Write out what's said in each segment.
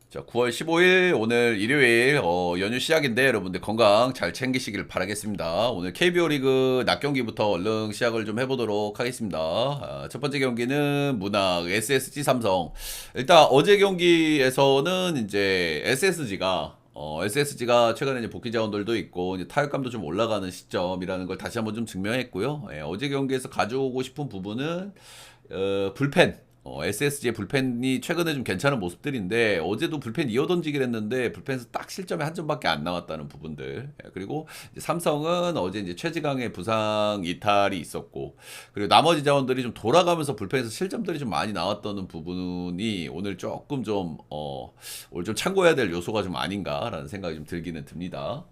자, 9월 15일 오늘 일요일 연휴 시작인데 여러분들 건강 잘 챙기시길 바라겠습니다. 오늘 KBO 리그 낮 경기부터 얼른 시작을 좀 해보도록 하겠습니다. 첫 번째 경기는 문학 SSG 삼성. 일단 어제 경기에서는 이제 SSG가 최근에 이제 복귀 자원들도 있고 이제 타격감도 좀 올라가는 시점이라는 걸 다시 한번 좀 증명했고요. 어제 경기에서 가져오고 싶은 부분은 불펜. SSG의 불펜이 최근에 좀 괜찮은 모습들인데 어제도 불펜 이어 던지기를 했는데 불펜에서 딱 실점에 한 점밖에 안 나왔다는 부분들. 그리고 이제 삼성은 어제 이제 최지강의 부상 이탈이 있었고 그리고 나머지 자원들이 좀 돌아가면서 불펜에서 실점들이 좀 많이 나왔다는 부분이 오늘 조금 좀 오늘 좀 참고해야 될 요소가 좀 아닌가라는 생각이 좀 들기는 듭니다.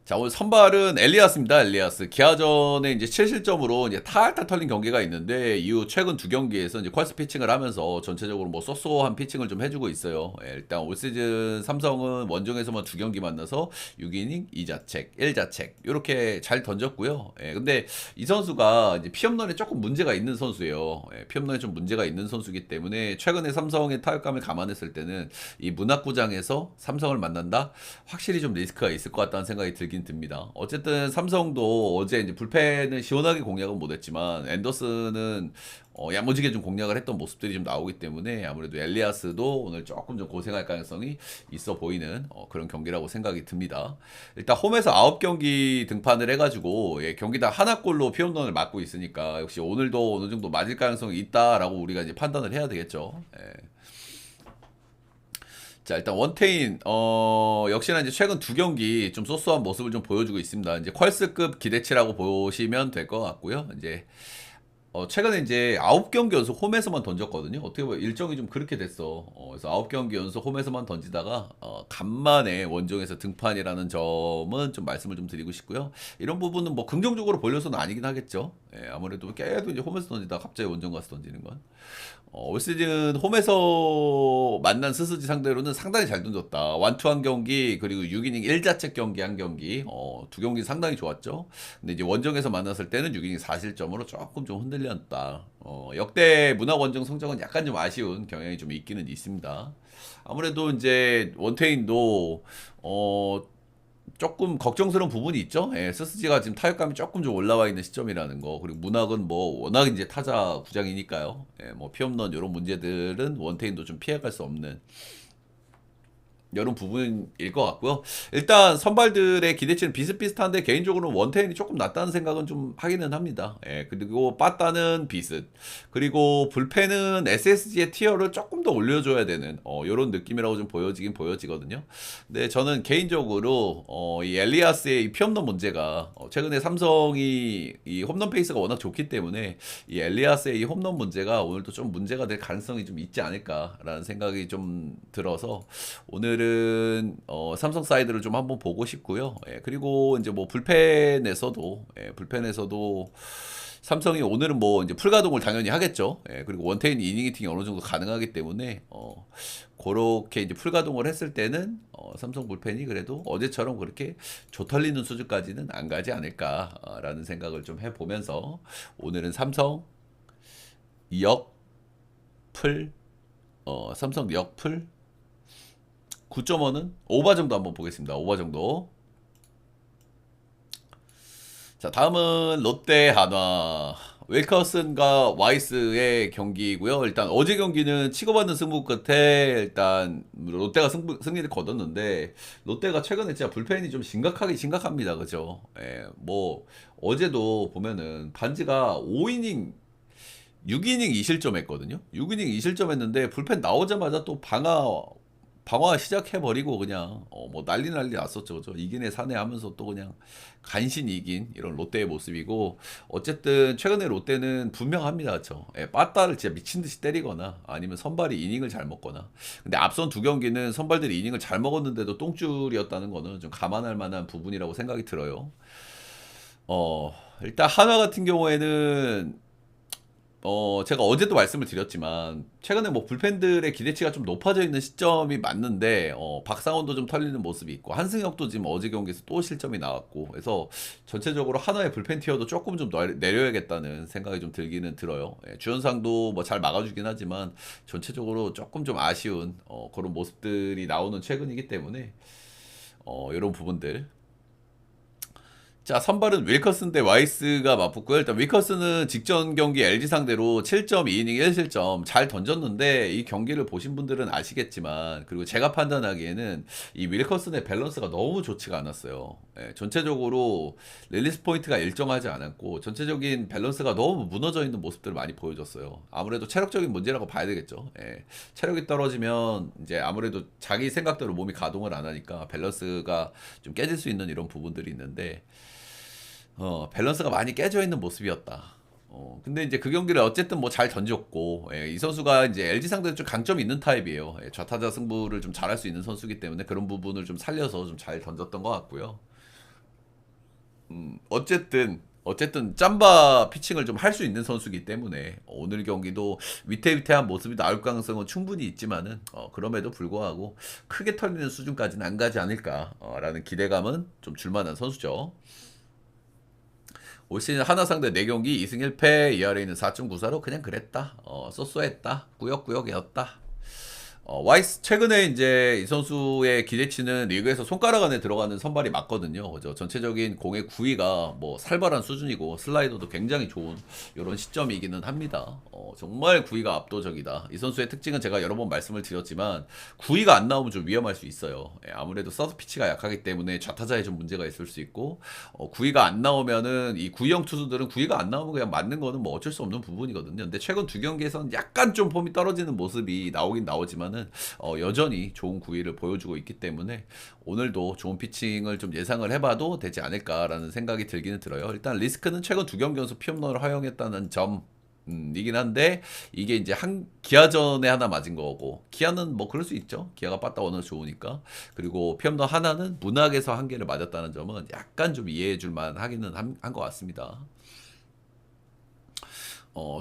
자, 오늘 선발은 엘리아스입니다. 엘리아스. 기아전에 이제 7실점으로 이제 탈탈 털린 경기가 있는데 이후 최근 두 경기에서 이제 퀄스 피칭을 하면서 전체적으로 뭐 쏘쏘한 피칭을 좀 해주고 있어요. 일단 올 시즌 삼성은 원정에서만 두 경기 만나서 6이닝 2자책, 1자책 이렇게 잘 던졌고요. 근데 이 선수가 이제 피홈런에 조금 문제가 있는 선수예요. 피홈런에 좀 문제가 있는 선수이기 때문에 최근에 삼성의 타격감을 감안했을 때는 이 문학구장에서 삼성을 만난다? 확실히 좀 리스크가 있을 것 같다는 생각이 들긴 듭니다. 어쨌든 삼성도 어제 이제 불펜을 시원하게 공략은 못했지만 앤더슨은 야무지게 좀 공략을 했던 모습들이 좀 나오기 때문에 아무래도 엘리아스도 오늘 조금 좀 고생할 가능성이 있어 보이는 그런 경기라고 생각이 듭니다. 일단 홈에서 9경기 등판을 해가지고 경기당 하나골로 피홈런을 맞고 있으니까 역시 오늘도 어느 정도 맞을 가능성이 있다라고 우리가 이제 판단을 해야 되겠죠. 자, 일단 원태인 역시나 이제 최근 두 경기 좀 쏘쏘한 모습을 좀 보여주고 있습니다. 이제 퀄스급 기대치라고 보시면 될 것 같고요. 이제 최근에 이제 9경기 연속 홈에서만 던졌거든요. 어떻게 보면 일정이 좀 그렇게 됐어. 그래서 9경기 연속 홈에서만 던지다가 간만에 원정에서 등판이라는 점은 좀 말씀을 좀 드리고 싶고요. 이런 부분은 뭐 긍정적으로 볼려서는 아니긴 하겠죠. 아무래도 계속 이제 홈에서 던지다가 갑자기 원정 가서 던지는 건. 올 시즌 홈에서 만난 스스지 상대로는 상당히 잘 던졌다. 완투한 경기 그리고 6이닝 1자책 경기 한 경기 두 경기 상당히 좋았죠. 근데 이제 원정에서 만났을 때는 6이닝 4실점으로 조금 좀 흔들렸다. 역대 문학 원정 성적은 약간 좀 아쉬운 경향이 좀 있기는 있습니다. 아무래도 이제 원태인도 조금 걱정스러운 부분이 있죠. SSG가 지금 타격감이 조금 좀 올라와 있는 시점이라는 거. 그리고 문학은 뭐 워낙 이제 타자 구장이니까요. 뭐 피홈런 이런 문제들은 원태인도 좀 피해갈 수 없는 이런 부분일 것 같고요. 일단 선발들의 기대치는 비슷비슷한데 개인적으로는 원태인이 조금 낫다는 생각은 좀 하기는 합니다. 그리고 빠따는 비슷. 그리고 불펜은 SSG의 티어를 조금 더 올려줘야 되는 이런 느낌이라고 좀 보여지긴 보여지거든요. 근데 저는 개인적으로 이 엘리아스의 이 피홈런 문제가 최근에 삼성이 이 홈런 페이스가 워낙 좋기 때문에 이 엘리아스의 이 홈런 문제가 오늘도 좀 문제가 될 가능성이 좀 있지 않을까라는 생각이 좀 들어서 오늘은 삼성 사이드를 좀 한번 보고 싶고요. 그리고 이제 뭐 불펜에서도 삼성이 오늘은 뭐 이제 풀가동을 당연히 하겠죠. 그리고 원태인 이닝 히팅이 어느 정도 가능하기 때문에 그렇게 이제 풀가동을 했을 때는 삼성 불펜이 그래도 어제처럼 그렇게 조털리는 수준까지는 안 가지 않을까라는 생각을 좀 해보면서 오늘은 역풀 삼성 역풀 9.5는 오버 정도 한번 보겠습니다. 오버 정도. 자, 다음은 롯데 한화. 윌커슨과 와이스의 경기고요. 일단 어제 경기는 치고받는 승부 끝에 일단 롯데가 승리를 거뒀는데 롯데가 최근에 진짜 불펜이 좀 심각합니다. 그죠? 뭐 어제도 보면은 반지가 5이닝 6이닝 2실점 했거든요. 6이닝 2실점 했는데 불펜 나오자마자 또 방화 시작해버리고 그냥 뭐 난리 났었죠. 그죠? 이긴 애 사내 하면서 또 그냥 간신히 이긴 이런 롯데의 모습이고 어쨌든 최근에 롯데는 분명합니다. 저 빠따를 진짜 미친 듯이 때리거나 아니면 선발이 이닝을 잘 먹거나 근데 앞선 두 경기는 선발들이 이닝을 잘 먹었는데도 똥줄이었다는 거는 좀 감안할 만한 부분이라고 생각이 들어요. 일단 한화 같은 경우에는 제가 어제도 말씀을 드렸지만 최근에 뭐 불펜들의 기대치가 좀 높아져 있는 시점이 맞는데 박상원도 좀 털리는 모습이 있고 한승혁도 지금 어제 경기에서 또 실점이 나왔고 그래서 전체적으로 하나의 불펜 티어도 조금 좀 내려야겠다는 생각이 좀 들기는 들어요. 예, 주현상도 뭐 잘 막아주긴 하지만 전체적으로 조금 좀 아쉬운 그런 모습들이 나오는 최근이기 때문에 이런 부분들. 자, 선발은 윌커슨 대 와이스가 맞붙고요. 일단 윌커슨은 직전 경기 LG 상대로 7.2이닝 1실점 잘 던졌는데 이 경기를 보신 분들은 아시겠지만 그리고 제가 판단하기에는 이 윌커슨의 밸런스가 너무 좋지가 않았어요. 예, 전체적으로 릴리스 포인트가 일정하지 않았고 전체적인 밸런스가 너무 무너져 있는 모습들을 많이 보여줬어요. 아무래도 체력적인 문제라고 봐야 되겠죠. 예, 체력이 떨어지면 이제 아무래도 자기 생각대로 몸이 가동을 안 하니까 밸런스가 좀 깨질 수 있는 이런 부분들이 있는데 밸런스가 많이 깨져 있는 모습이었다. 근데 이제 그 경기를 어쨌든 뭐 잘 던졌고, 예, 이 선수가 이제 LG 상대로 좀 강점이 있는 타입이에요. 예, 좌타자 승부를 좀 잘할 수 있는 선수이기 때문에 그런 부분을 좀 살려서 좀 잘 던졌던 것 같고요. 어쨌든 짬바 피칭을 좀 할 수 있는 선수이기 때문에 오늘 경기도 위태위태한 모습이 나올 가능성은 충분히 있지만은 그럼에도 불구하고 크게 털리는 수준까지는 안 가지 않을까라는 기대감은 좀 줄만한 선수죠. 올 시즌 하나 상대 4경기 2승 1패 ERA는 4.94로 그냥 그랬다. 쏘쏘했다. 꾸역꾸역이었다. 와이스 최근에 이제 이 선수의 기대치는 리그에서 손가락 안에 들어가는 선발이 맞거든요. 그죠? 전체적인 공의 구위가 뭐 살벌한 수준이고 슬라이더도 굉장히 좋은 이런 시점이기는 합니다. 정말 구위가 압도적이다. 이 선수의 특징은 제가 여러 번 말씀을 드렸지만 구위가 안 나오면 좀 위험할 수 있어요. 예, 아무래도 서드 피치가 약하기 때문에 좌타자에 좀 문제가 있을 수 있고 구위가 안 나오면은 이 구위형 투수들은 구위가 안 나오면 그냥 맞는 거는 뭐 어쩔 수 없는 부분이거든요. 근데 최근 두 경기에서는 약간 좀 폼이 떨어지는 모습이 나오긴 나오지만은 여전히 좋은 구위를 보여주고 있기 때문에 오늘도 좋은 피칭을 좀 예상을 해봐도 되지 않을까라는 생각이 들기는 들어요. 일단 리스크는 최근 두 경기 연속 피홈런을 허용했다는 점. 이긴 한데 이게 이제 한 기아전에 하나 맞은 거고 기아는 뭐 그럴 수 있죠. 기아가 빠따 워낙 좋으니까. 그리고 피홈런 하나는 문학에서 한 개를 맞았다는 점은 약간 좀 이해해 줄 만하기는 한 것 같습니다.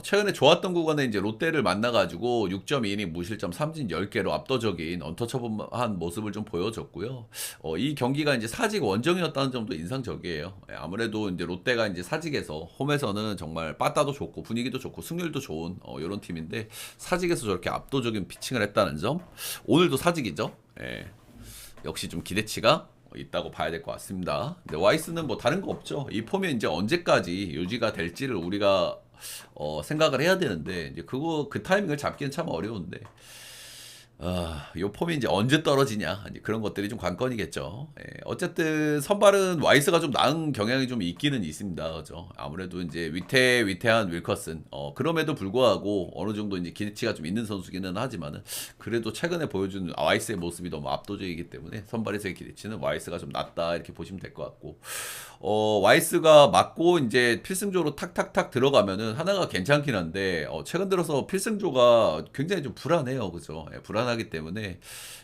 최근에 좋았던 구간에 이제 롯데를 만나가지고 6.2이닝 무실점 삼진 10개로 압도적인 언터처블한 모습을 좀 보여줬고요. 이 경기가 이제 사직 원정이었다는 점도 인상적이에요. 예, 아무래도 이제 롯데가 이제 사직에서 홈에서는 정말 빠따도 좋고 분위기도 좋고 승률도 좋은 이런 팀인데 사직에서 저렇게 압도적인 피칭을 했다는 점. 오늘도 사직이죠. 예, 역시 좀 기대치가 있다고 봐야 될 것 같습니다. 근데 와이스는 뭐 다른 거 없죠. 이 폼이 이제 언제까지 유지가 될지를 우리가 생각을 해야 되는데 이제 그 타이밍을 잡기는 참 어려운데 요 폼이 이제 언제 떨어지냐 이제 그런 것들이 좀 관건이겠죠. 예, 어쨌든 선발은 와이스가 좀 나은 경향이 좀 있기는 있습니다. 그죠? 아무래도 이제 위태한 윌커슨 그럼에도 불구하고 어느 정도 이제 기대치가 좀 있는 선수기는 하지만은 그래도 최근에 보여준 와이스의 모습이 너무 압도적이기 때문에 선발에서의 기대치는 와이스가 좀 낮다 이렇게 보시면 될 것 같고 와이스가 맞고 이제 필승조로 탁탁탁 들어가면은 하나가 괜찮긴 한데 최근 들어서 필승조가 굉장히 좀 불안해요. 그죠? 예, 불안하기 때문에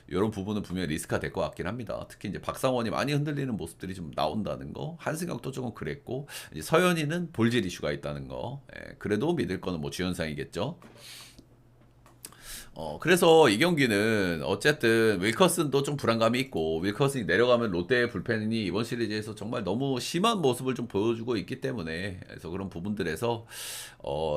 이런 부분은 분명히 리스크가 될 것 같긴 합니다. 특히 이제 박상원이 많이 흔들리는 모습들이 좀 나온다는 거, 한승혁도 조금 그랬고 이제 서현이는 볼질 이슈가 있다는 거. 예, 그래도 믿을 거는 뭐 주현상이겠죠. 그래서 이 경기는 어쨌든 윌커슨도 좀 불안감이 있고 윌커슨이 내려가면 롯데의 불펜이 이번 시리즈에서 정말 너무 심한 모습을 좀 보여주고 있기 때문에 그래서 그런 부분들에서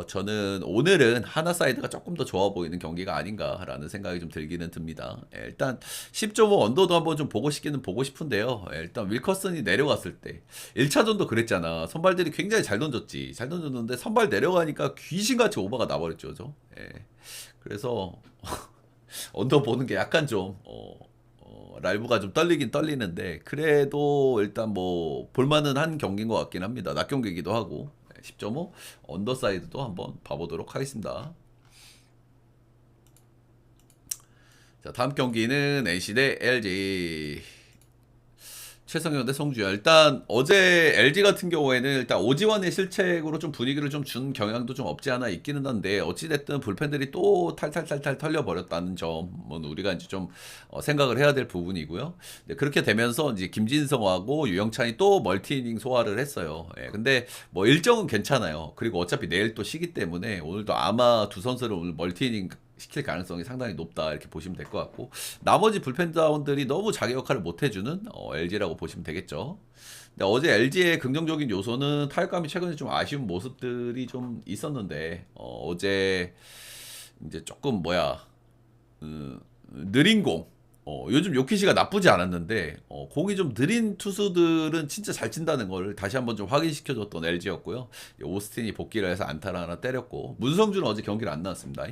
저는 오늘은 하나 사이드가 조금 더 좋아 보이는 경기가 아닌가라는 생각이 좀 들기는 듭니다. 예, 일단 10.5 언더도 한번 좀 보고 싶기는 보고 싶은데요. 예, 일단 윌커슨이 내려갔을 때 1차전도 그랬잖아. 선발들이 굉장히 잘 던졌지. 잘 던졌는데 선발 내려가니까 귀신같이 오버가 나버렸죠. 그죠? 예. 그래서 언더 보는 게 약간 좀 라이브가 좀 떨리긴 떨리는데 그래도 일단 뭐 볼만은 한 경기인 것 같긴 합니다. 낮 경기이기도 하고 10.5 언더사이드도 한번 봐보도록 하겠습니다. 자, 다음 경기는 NC 대 LG. 최성현 대 송주현. 일단 어제 LG 같은 경우에는 일단 오지환의 실책으로 좀 분위기를 좀 준 경향도 좀 없지 않아 있기는 한데 어찌됐든 불펜들이 또 탈탈탈탈 털려버렸다는 점은 우리가 이제 좀 생각을 해야 될 부분이고요. 네, 그렇게 되면서 이제 김진성하고 유영찬이 또 멀티이닝 소화를 했어요. 예, 근데 뭐 일정은 괜찮아요. 그리고 어차피 내일 또 쉬기 때문에 오늘도 아마 두 선수를 오늘 멀티이닝 시킬 가능성이 상당히 높다 이렇게 보시면 될 것 같고 나머지 불펜다운들이 너무 자기 역할을 못 해주는 LG라고 보시면 되겠죠. 근데 어제 LG의 긍정적인 요소는 타격감이 최근에 좀 아쉬운 모습들이 좀 있었는데 어제 이제 조금 느린 공. 요즘 요키시가 나쁘지 않았는데 공이 좀 느린 투수들은 진짜 잘 친다는 걸 다시 한번 좀 확인시켜줬던 LG였고요. 오스틴이 복귀를 해서 안타를 하나 때렸고 문성준은 어제 경기를 안 나왔습니다.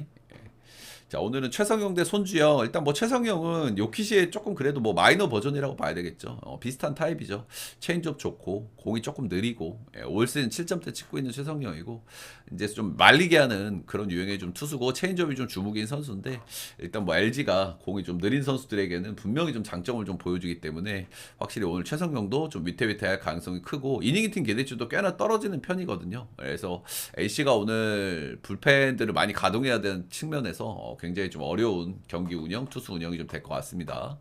자, 오늘은 최성형 대 손주영. 일단 뭐 최성형은 요키시의 조금 그래도 뭐 마이너 버전이라고 봐야 되겠죠. 비슷한 타입이죠. 체인지업 좋고 공이 조금 느리고 올 시즌 7점대 찍고 있는 최성형이고 이제 좀 말리게 하는 그런 유형의 좀 투수고 체인지업이 좀 주무기인 선수인데 일단 뭐 LG가 공이 좀 느린 선수들에게는 분명히 좀 장점을 좀 보여주기 때문에 확실히 오늘 최성형도 좀 위태위태할 가능성이 크고 이닝 팀 기대치도 꽤나 떨어지는 편이거든요. 그래서 NC가 오늘 불펜들을 많이 가동해야 되는 측면에서 굉장히 좀 어려운 경기 운영, 투수 운영이 좀 될 것 같습니다.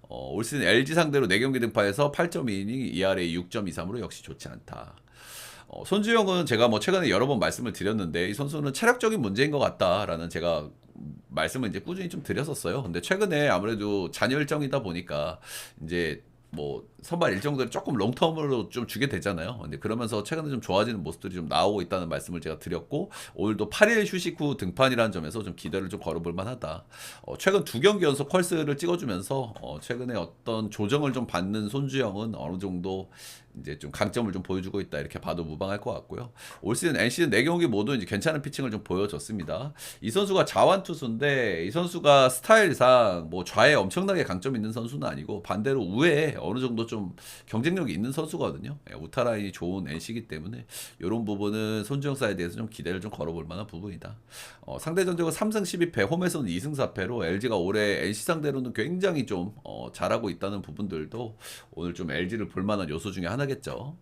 올 시즌 LG 상대로 4경기 등판해서 8.2이닝, ERA 6.23으로 역시 좋지 않다. 손주영은 제가 뭐 최근에 여러 번 말씀을 드렸는데 이 선수는 체력적인 문제인 것 같다라는 제가 말씀을 이제 꾸준히 좀 드렸었어요. 근데 최근에 아무래도 잔여 일정이다 보니까 이제 뭐 선발 일정들을 조금 롱텀으로 좀 주게 되잖아요. 근데 그러면서 최근에 좀 좋아지는 모습들이 좀 나오고 있다는 말씀을 제가 드렸고 오늘도 8일 휴식 후 등판이라는 점에서 좀 기대를 좀 걸어볼 만하다. 최근 2경기 연속 컬스를 찍어주면서 최근에 어떤 조정을 좀 받는 손주영은 어느 정도 이제 좀 강점을 좀 보여주고 있다 이렇게 봐도 무방할 것 같고요. 올 시즌 NC는 4경기 모두 이제 괜찮은 피칭을 좀 보여줬습니다. 이 선수가 자완 투수인데 이 선수가 스타일상 뭐 좌에 엄청나게 강점 있는 선수는 아니고 반대로 우회에 어느 정도 좀 경쟁력이 있는 선수거든요. 우타라인이 좋은 NC이기 때문에 이런 부분은 손주영 사이드에서 좀 기대를 좀 걸어볼 만한 부분이다. 상대 전적은 3승 12패, 홈에서는 2승 4패로 LG가 올해 NC 상대로는 굉장히 좀 잘하고 있다는 부분들도 오늘 좀 LG를 볼 만한 요소 중에 하나겠죠.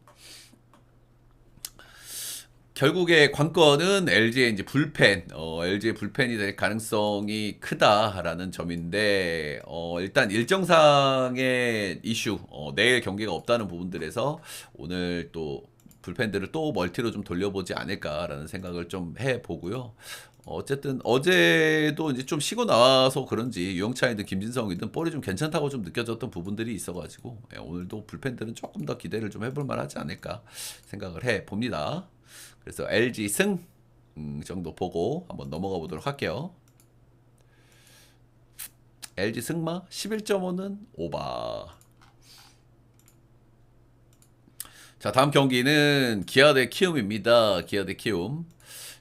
결국에 관건은 LG의 이제 LG의 불펜이 될 가능성이 크다라는 점인데, 일단 일정상의 이슈, 내일 경기가 없다는 부분들에서 오늘 또 불펜들을 또 멀티로 좀 돌려보지 않을까라는 생각을 좀 해보고요. 어쨌든 어제도 이제 좀 쉬고 나와서 그런지 유영찬이든 김진성이든 볼이 좀 괜찮다고 좀 느껴졌던 부분들이 있어가지고 오늘도 불펜들은 조금 더 기대를 좀 해볼 만하지 않을까 생각을 해봅니다. 그래서 LG 승 정도 보고 한번 넘어가 보도록 할게요. LG 승마 11.5는 오바. 자, 다음 경기는 기아 대 키움입니다. 기아 대 키움.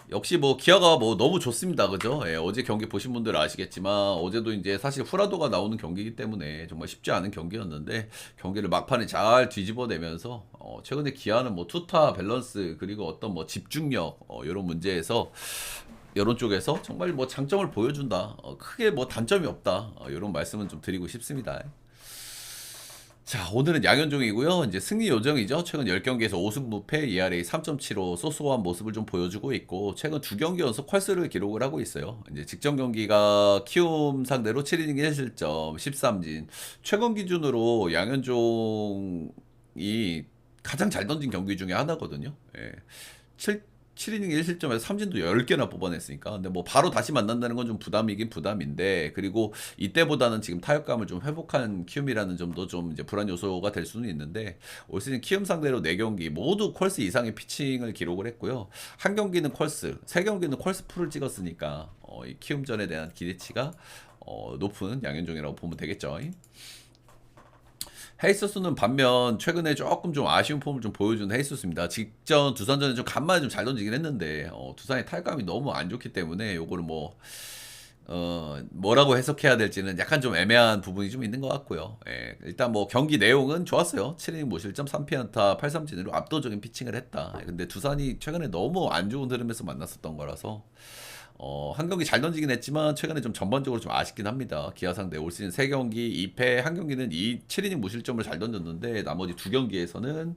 역시 뭐 기아가 뭐 너무 좋습니다. 그죠? 어제 경기 보신 분들 아시겠지만 어제도 이제 사실 후라도가 나오는 경기이기 때문에 정말 쉽지 않은 경기였는데 경기를 막판에 잘 뒤집어내면서 최근에 기아는 뭐 투타 밸런스 그리고 어떤 뭐 집중력 이런 문제에서 이런 쪽에서 정말 뭐 장점을 보여준다. 크게 뭐 단점이 없다. 이런 말씀은 좀 드리고 싶습니다. 자, 오늘은 양현종이고요. 이제 승리 요정이죠. 최근 10경기에서 5승 무패, ERA 3.75 소소한 모습을 좀 보여주고 있고 최근 2경기 연속 퀄스를 기록을 하고 있어요. 이제 직전 경기가 키움 상대로 7이닝 1실점 13진. 최근 기준으로 양현종이 가장 잘 던진 경기 중에 하나거든요. 7이닝 1실점에서 삼진도 10개나 뽑아냈으니까. 근데 뭐 바로 다시 만난다는 건 좀 부담이긴 부담인데, 그리고 이때보다는 지금 타격감을 좀 회복한 키움이라는 점도 좀 이제 불안 요소가 될 수는 있는데, 올 시즌 키움 상대로 4경기 모두 퀄스 이상의 피칭을 기록을 했고요. 한 경기는 퀄스, 3경기는 퀄스 풀을 찍었으니까 이 키움전에 대한 기대치가 높은 양현종이라고 보면 되겠죠. 헤이스스는 반면 최근에 조금 좀 아쉬운 폼을 좀 보여준 헤이스스입니다. 직전 두산전에 좀 간만에 좀 잘 던지긴 했는데 두산의 타격감이 너무 안 좋기 때문에 요거를 뭐 뭐라고 해석해야 될지는 약간 좀 애매한 부분이 좀 있는 것 같고요. 일단 뭐 경기 내용은 좋았어요. 7이닝 무실점 3피안타 8삼진으로 압도적인 피칭을 했다. 근데 두산이 최근에 너무 안 좋은 흐름에서 만났었던 거라서 한 경기 잘 던지긴 했지만 최근에 좀 전반적으로 좀 아쉽긴 합니다. 기아 상대 올 시즌 3경기 2패, 한 경기는 7이닝 무실점을 잘 던졌는데 나머지 두 경기에서는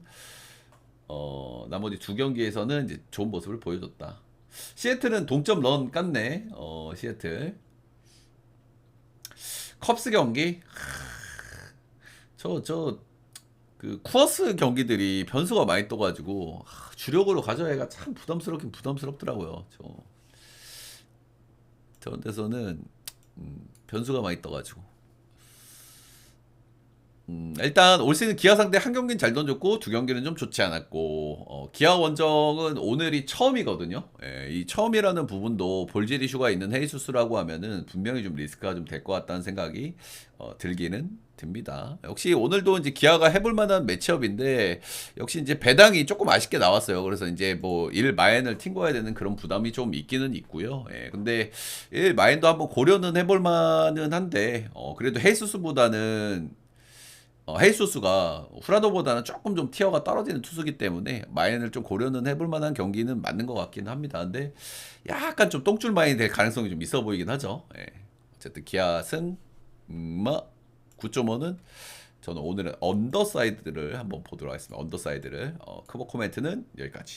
이제 좋은 모습을 보여줬다. 시애틀은 동점 런 깠네. 시애틀. 컵스 경기. 그 쿠어스 경기들이 변수가 많이 떠가지고 주력으로 가져야가 참 부담스럽긴 부담스럽더라고요. 저런 데서는 변수가 많이 떠가지고 일단 올 시즌 기아 상대 한 경기는 잘 던졌고 두 경기는 좀 좋지 않았고 기아 원정은 오늘이 처음이거든요. 예, 이 처음이라는 부분도 볼질 이슈가 있는 헤이수스라고 하면은 분명히 좀 리스크가 좀 될 것 같다는 생각이 들기는 듭니다. 역시 오늘도 이제 기아가 해볼 만한 매치업인데 역시 이제 배당이 조금 아쉽게 나왔어요. 그래서 이제 뭐 1마인을 튕겨야 되는 그런 부담이 좀 있기는 있고요. 예, 근데 1마인도 한번 고려는 해볼 만은 한데 그래도 헤이수스보다는 헤이수스가 후라도보다는 조금 좀 티어가 떨어지는 투수기 때문에 마인을 좀 고려는 해볼 만한 경기는 맞는 것 같기는 합니다. 근데 약간 좀 똥줄 마인이 될 가능성이 좀 있어 보이긴 하죠. 예. 어쨌든 기아 승 9.5는 저는 오늘은 언더사이드를 한번 보도록 하겠습니다. 언더사이드를 크보 코멘트는 여기까지.